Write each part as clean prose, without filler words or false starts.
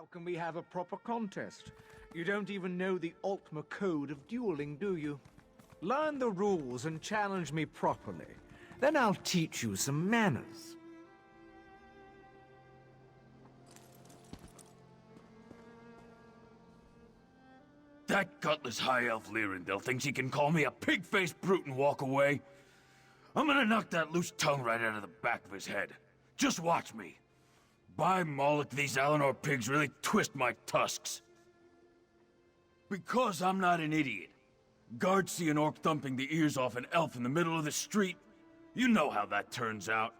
How can we have a proper contest? You don't even know the Ultima code of dueling, do you? Learn the rules and challenge me properly. Then I'll teach you some manners. That gutless high elf Lyrindel thinks he can call me a pig-faced brute and walk away. I'm gonna knock that loose tongue right out of the back of his head. Just watch me. By Moloch, these Alinor pigs really twist my tusks. Because I'm not an idiot. Guards see an orc thumping the ears off an elf in the middle of the street. You know how that turns out.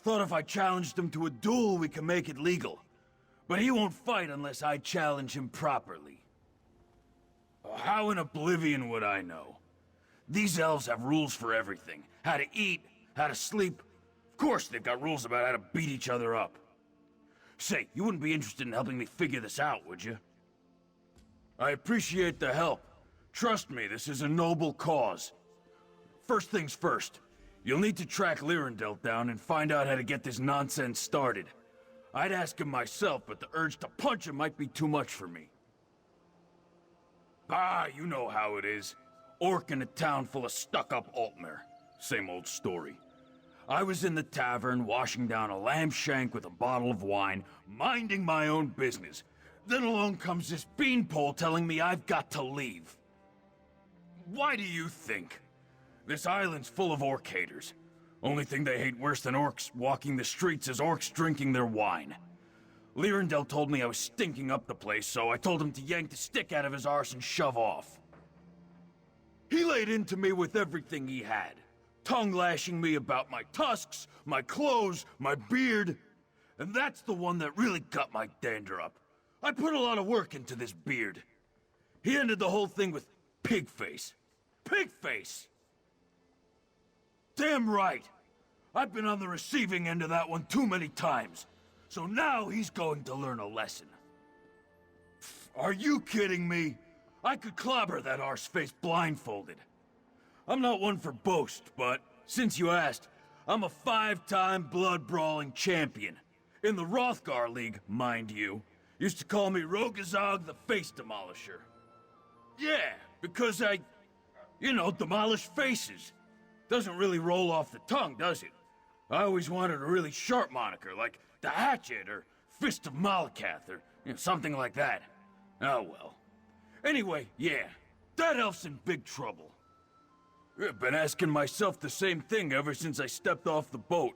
Thought if I challenged him to a duel, we could make it legal. But he won't fight unless I challenge him properly. How in oblivion would I know? These elves have rules for everything. How to eat, how to sleep. Of course they've got rules about how to beat each other up. Say, you wouldn't be interested in helping me figure this out, would you? I appreciate the help. Trust me, this is a noble cause. First things first, you'll need to track Lyrindel down and find out how to get this nonsense started. I'd ask him myself, but the urge to punch him might be too much for me. Ah, you know how it is. Orc in a town full of stuck-up Altmer. Same old story. I was in the tavern, washing down a lamb shank with a bottle of wine, minding my own business. Then along comes this beanpole telling me I've got to leave. Why do you think? This island's full of orc haters. Only thing they hate worse than orcs walking the streets is orcs drinking their wine. Lyrindel told me I was stinking up the place, so I told him to yank the stick out of his arse and shove off. He laid into me with everything he had. Tongue-lashing me about my tusks, my clothes, my beard. And that's the one that really got my dander up. I put a lot of work into this beard. He ended the whole thing with pig face. Pig face! Damn right! I've been on the receiving end of that one too many times. So now he's going to learn a lesson. Are you kidding me? I could clobber that arse-face blindfolded. I'm not one for boast, but since you asked, I'm a 5-time blood-brawling champion. In the Rothgar League, mind you. Used to call me Rogazog the Face Demolisher. Yeah, because I, demolish faces. Doesn't really roll off the tongue, does it? I always wanted a really sharp moniker, like the Hatchet or Fist of Malakath or something like that. Oh well. Anyway, yeah, that elf's in big trouble. I've been asking myself the same thing ever since I stepped off the boat.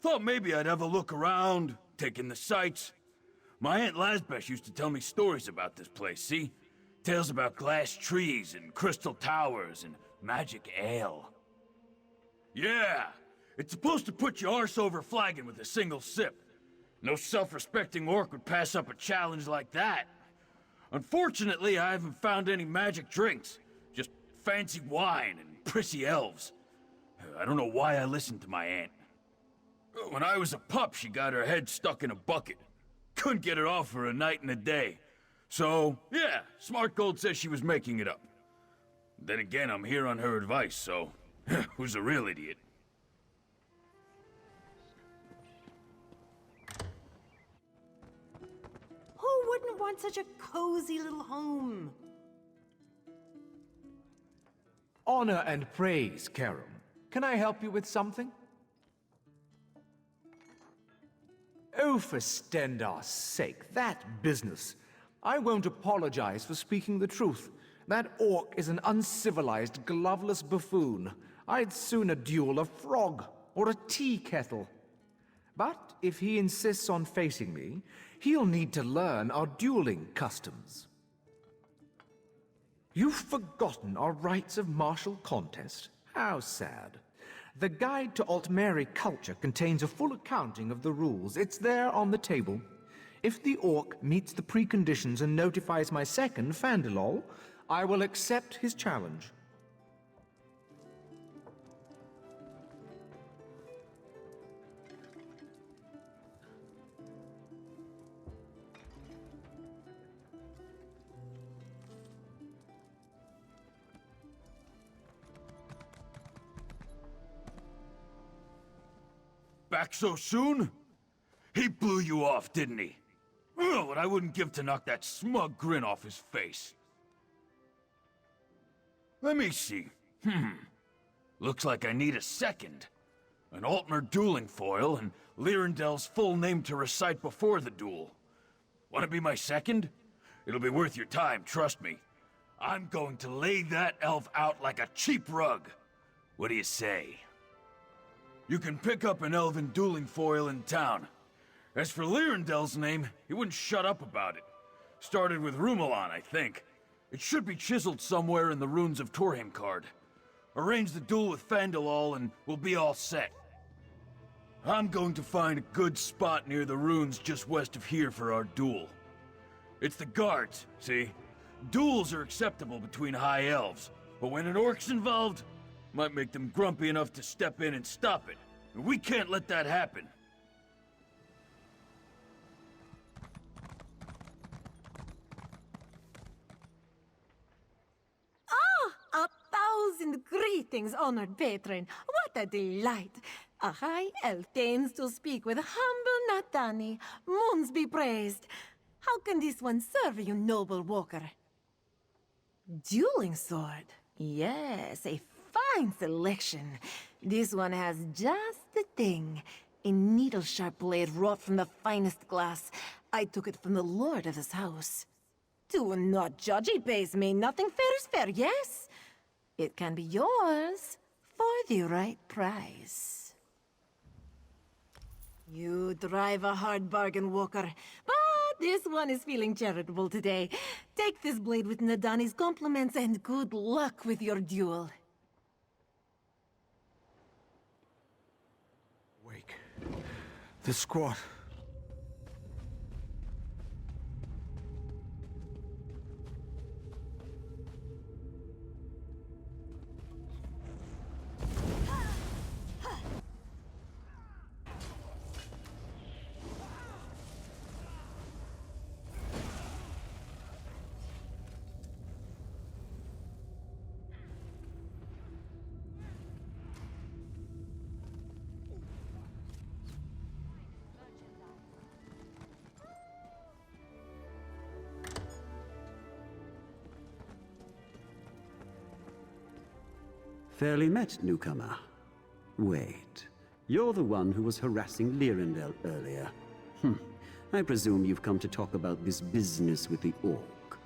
Thought maybe I'd have a look around, take in the sights. My Aunt Lazbesh used to tell me stories about this place, see? Tales about glass trees and crystal towers and magic ale. Yeah, it's supposed to put your arse over flagging with a single sip. No self-respecting orc would pass up a challenge like that. Unfortunately, I haven't found any magic drinks. Just fancy wine and prissy elves. I don't know why I listened to my aunt. When I was a pup, she got her head stuck in a bucket. Couldn't get it off for a night and a day. So, yeah, Smart Gold says she was making it up. Then again, I'm here on her advice, so who's a real idiot? Who wouldn't want such a cozy little home? Honor and praise, Karam. Can I help you with something? Oh, for Stendar's sake, that business. I won't apologize for speaking the truth. That orc is an uncivilized, gloveless buffoon. I'd sooner duel a frog or a tea kettle. But if he insists on facing me, he'll need to learn our dueling customs. You've forgotten our rites of martial contest? How sad. The Guide to Altmeri Culture contains a full accounting of the rules. It's there on the table. If the orc meets the preconditions and notifies my second, Fandalol, I will accept his challenge. Back so soon? He blew you off, didn't he? know what I wouldn't give to knock that smug grin off his face. Let me see. Looks like I need a second. An Altmer dueling foil and Lyrendel's full name to recite before the duel. Want to be my second? It'll be worth your time, trust me. I'm going to lay that elf out like a cheap rug. What do you say? You can pick up an elven dueling foil in town. As for Lyrendel's name, he wouldn't shut up about it. Started with Rumilion, I think. It should be chiseled somewhere in the runes of Torheimcard. Arrange the duel with Fandalal and we'll be all set. I'm going to find a good spot near the runes just west of here for our duel. It's the guards, see? Duels are acceptable between high elves, but when an orc's involved, might make them grumpy enough to step in and stop it. And we can't let that happen. A thousand greetings, honored patron. What a delight. A high elf deigns to speak with humble Natani. Moons be praised. How can this one serve you, noble walker? Dueling sword. Yes, a fine selection. This one has just the thing. A needle-sharp blade wrought from the finest glass. I took it from the lord of this house. Do not judge, it pays me. Nothing fair is fair, yes? It can be yours for the right price. You drive a hard bargain, Walker, but this one is feeling charitable today. Take this blade with Nadani's compliments and good luck with your duel. Wake. The squad. Fairly met, newcomer. Wait, you're the one who was harassing Lyrendel earlier. I presume you've come to talk about this business with the orc.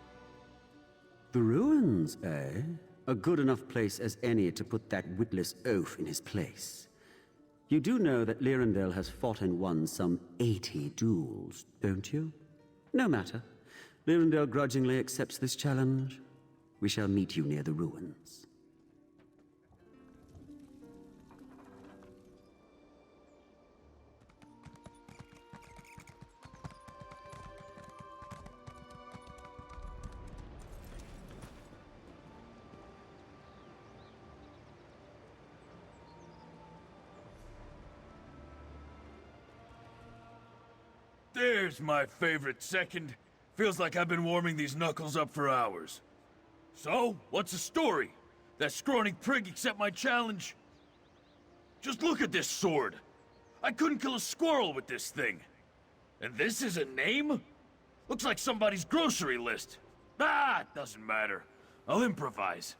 The ruins, eh? A good enough place as any to put that witless oaf in his place. You do know that Lyrendel has fought and won some 80 duels, don't you? No matter. Lyrendel grudgingly accepts this challenge. We shall meet you near the ruins. There's my favorite second. Feels like I've been warming these knuckles up for hours. So, what's the story? That scrawny prig accept my challenge? Just look at this sword. I couldn't kill a squirrel with this thing. And this is a name? Looks like somebody's grocery list. Ah, it doesn't matter. I'll improvise.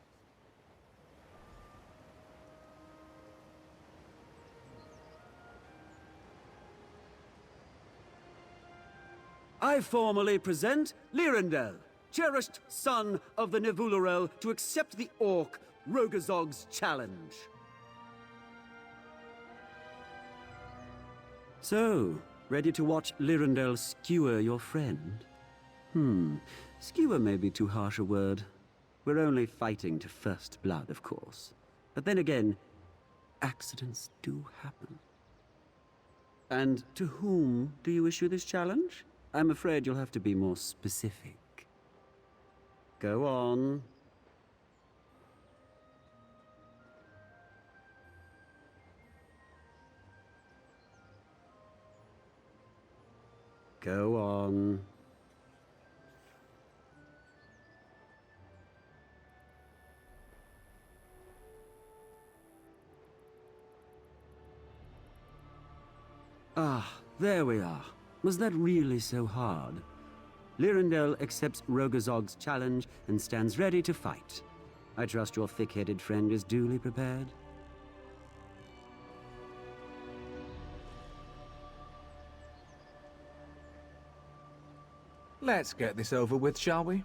I formally present Lyrendel, cherished son of the Nivulirel, to accept the orc Rogazog's challenge. So, ready to watch Lyrendel skewer your friend? Skewer may be too harsh a word. We're only fighting to first blood, of course. But then again, accidents do happen. And to whom do you issue this challenge? I'm afraid you'll have to be more specific. Go on. Go on. Ah, there we are. Was that really so hard? Lyrindel accepts Rogazog's challenge and stands ready to fight. I trust your thick-headed friend is duly prepared. Let's get this over with, shall we?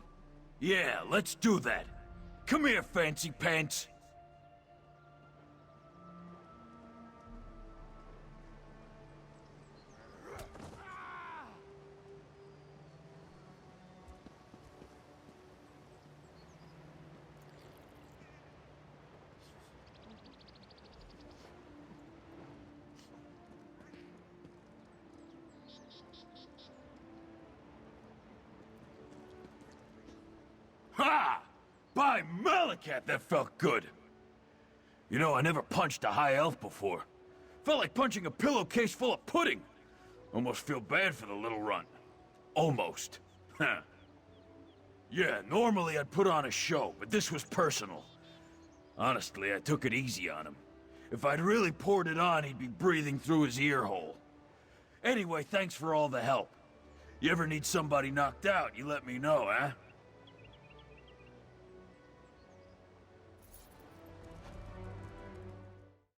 Yeah, let's do that. Come here, fancy pants. Ha! By Malakat, that felt good! You know, I never punched a high elf before. Felt like punching a pillowcase full of pudding. Almost feel bad for the little runt. Almost. Huh. Yeah, normally I'd put on a show, but this was personal. Honestly, I took it easy on him. If I'd really poured it on, he'd be breathing through his ear hole. Anyway, thanks for all the help. You ever need somebody knocked out, you let me know, huh?